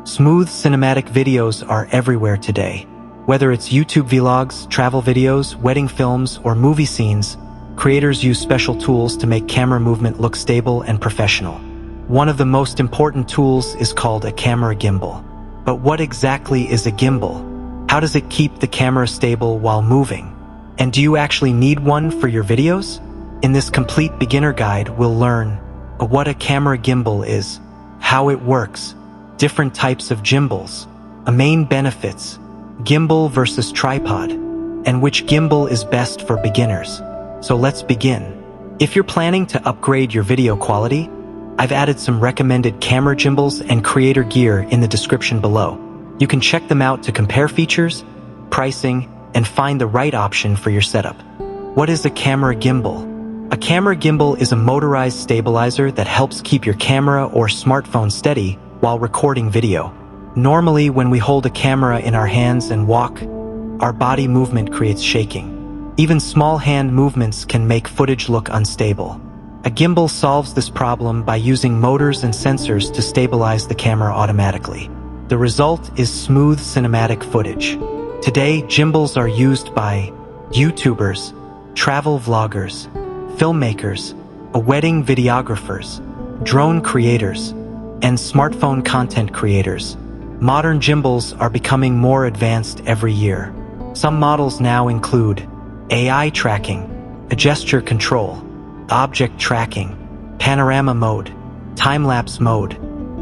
Smooth cinematic videos are everywhere today. Whether it's YouTube vlogs, travel videos, wedding films, or movie scenes, creators use special tools to make camera movement look stable and professional. One of the most important tools is called a camera gimbal. But what exactly is a gimbal? How does it keep the camera stable while moving? And do you actually need one for your videos? In this complete beginner guide, we'll learn what a camera gimbal is, how it works, different types of gimbals, main benefits, gimbal versus tripod, and which gimbal is best for beginners. So let's begin. If you're planning to upgrade your video quality, I've added some recommended camera gimbals and creator gear in the description below. You can check them out to compare features, pricing, and find the right option for your setup. What is a camera gimbal? A camera gimbal is a motorized stabilizer that helps keep your camera or smartphone steady while recording video. Normally, when we hold a camera in our hands and walk, our body movement creates shaking. Even small hand movements can make footage look unstable. A gimbal solves this problem by using motors and sensors to stabilize the camera automatically. The result is smooth cinematic footage. Today, gimbals are used by YouTubers, travel vloggers, filmmakers, wedding videographers, drone creators, and smartphone content creators. Modern gimbals are becoming more advanced every year. Some models now include AI tracking, gesture control, object tracking, panorama mode, time-lapse mode,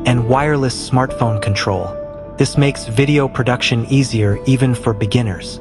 and wireless smartphone control. This makes video production easier even for beginners.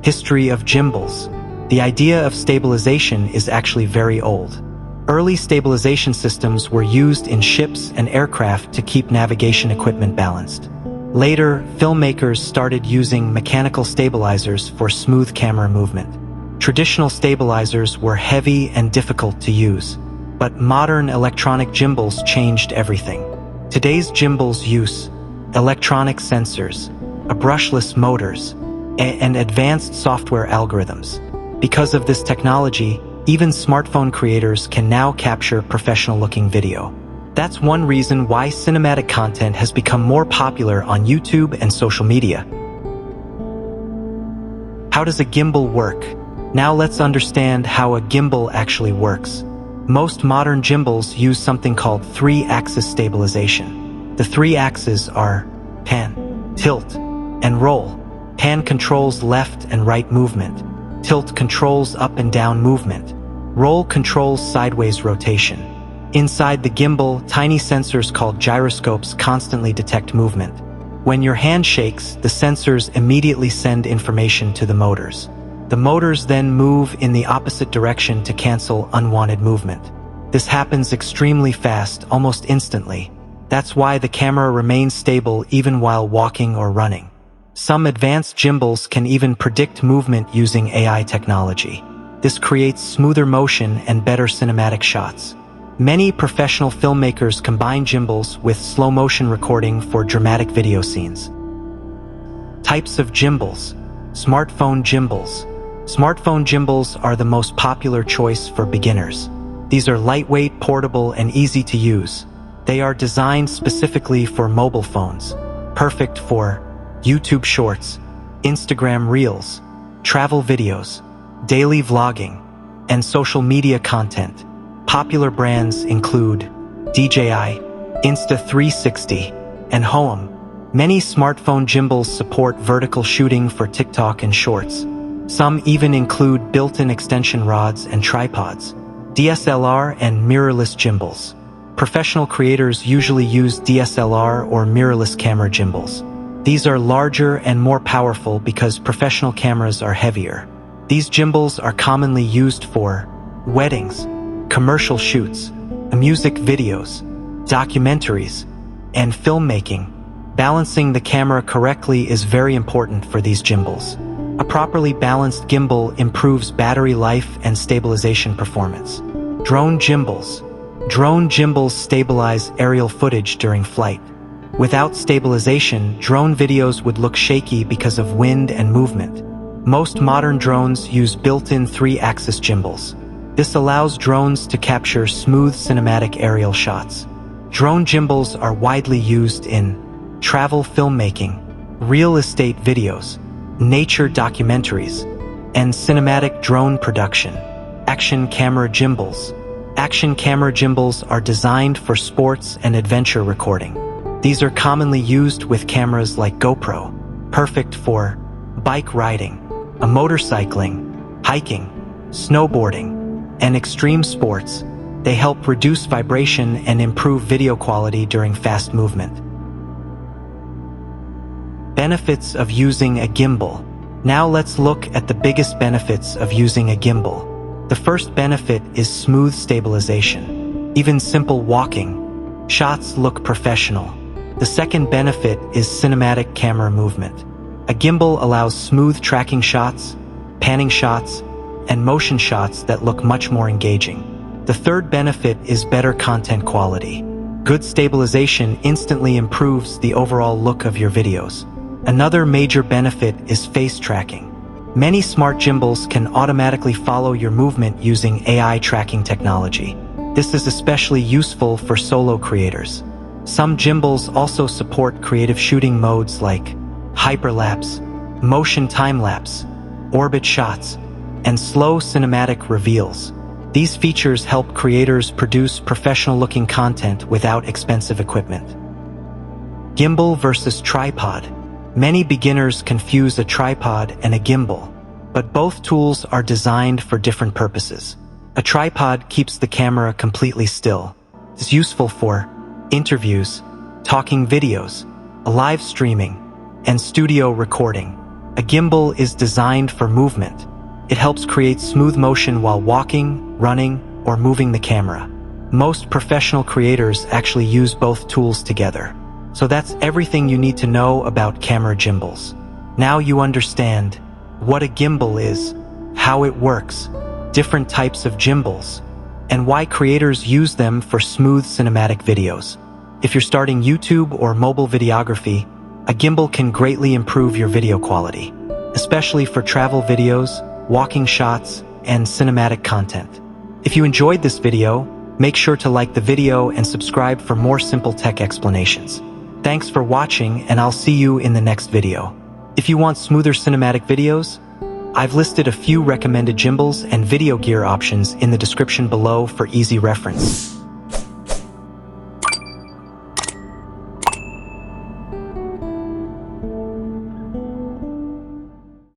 History of gimbals. The idea of stabilization is actually very old. Early stabilization systems were used in ships and aircraft to keep navigation equipment balanced. Later, filmmakers started using mechanical stabilizers for smooth camera movement. Traditional stabilizers were heavy and difficult to use, but modern electronic gimbals changed everything. Today's gimbals use electronic sensors, brushless motors, and advanced software algorithms. Because of this technology, even smartphone creators can now capture professional-looking video. That's one reason why cinematic content has become more popular on YouTube and social media. How does a gimbal work? Now let's understand how a gimbal actually works. Most modern gimbals use something called 3-axis stabilization. The 3 axes are pan, tilt, and roll. Pan controls left and right movement. Tilt controls up and down movement. Roll controls sideways rotation. Inside the gimbal, tiny sensors called gyroscopes constantly detect movement. When your hand shakes, the sensors immediately send information to the motors. The motors then move in the opposite direction to cancel unwanted movement. This happens extremely fast, almost instantly. That's why the camera remains stable even while walking or running. Some advanced gimbals can even predict movement using AI technology. This creates smoother motion and better cinematic shots. Many professional filmmakers combine gimbals with slow-motion recording for dramatic video scenes. Types of gimbals. Smartphone gimbals. Smartphone gimbals are the most popular choice for beginners. These are lightweight, portable, and easy to use. They are designed specifically for mobile phones, perfect for YouTube Shorts, Instagram Reels, travel videos, daily vlogging, and social media content. Popular brands include DJI, Insta360, and Hohem. Many smartphone gimbals support vertical shooting for TikTok and Shorts. Some even include built-in extension rods and tripods. DSLR and mirrorless gimbals. Professional creators usually use DSLR or mirrorless camera gimbals. These are larger and more powerful because professional cameras are heavier. These gimbals are commonly used for weddings, commercial shoots, music videos, documentaries, and filmmaking. Balancing the camera correctly is very important for these gimbals. A properly balanced gimbal improves battery life and stabilization performance. Drone gimbals. Drone gimbals stabilize aerial footage during flight. Without stabilization, drone videos would look shaky because of wind and movement. Most modern drones use built-in 3-axis gimbals. This allows drones to capture smooth cinematic aerial shots. Drone gimbals are widely used in travel filmmaking, real estate videos, nature documentaries, and cinematic drone production. Action camera gimbals. Action camera gimbals are designed for sports and adventure recording. These are commonly used with cameras like GoPro, perfect for bike riding, a motorcycling, hiking, snowboarding, and extreme sports. They help reduce vibration and improve video quality during fast movement. Benefits of using a gimbal. Now let's look at the biggest benefits of using a gimbal. The first benefit is smooth stabilization. Even simple walking shots look professional. The second benefit is cinematic camera movement. A gimbal allows smooth tracking shots, panning shots, and motion shots that look much more engaging. The third benefit is better content quality. Good stabilization instantly improves the overall look of your videos. Another major benefit is face tracking. Many smart gimbals can automatically follow your movement using AI tracking technology. This is especially useful for solo creators. Some gimbals also support creative shooting modes like hyperlapse, motion time-lapse, orbit shots, and slow cinematic reveals. These features help creators produce professional-looking content without expensive equipment. Gimbal versus tripod. Many beginners confuse a tripod and a gimbal, but both tools are designed for different purposes. A tripod keeps the camera completely still. It's useful for interviews, talking videos, live streaming, and studio recording. A gimbal is designed for movement. It helps create smooth motion while walking, running, or moving the camera. Most professional creators actually use both tools together. So that's everything you need to know about camera gimbals. Now you understand what a gimbal is, how it works, different types of gimbals, and why creators use them for smooth cinematic videos. If you're starting YouTube or mobile videography, a gimbal can greatly improve your video quality, especially for travel videos, walking shots, and cinematic content. If you enjoyed this video, make sure to like the video and subscribe for more simple tech explanations. Thanks for watching, and I'll see you in the next video. If you want smoother cinematic videos, I've listed a few recommended gimbals and video gear options in the description below for easy reference.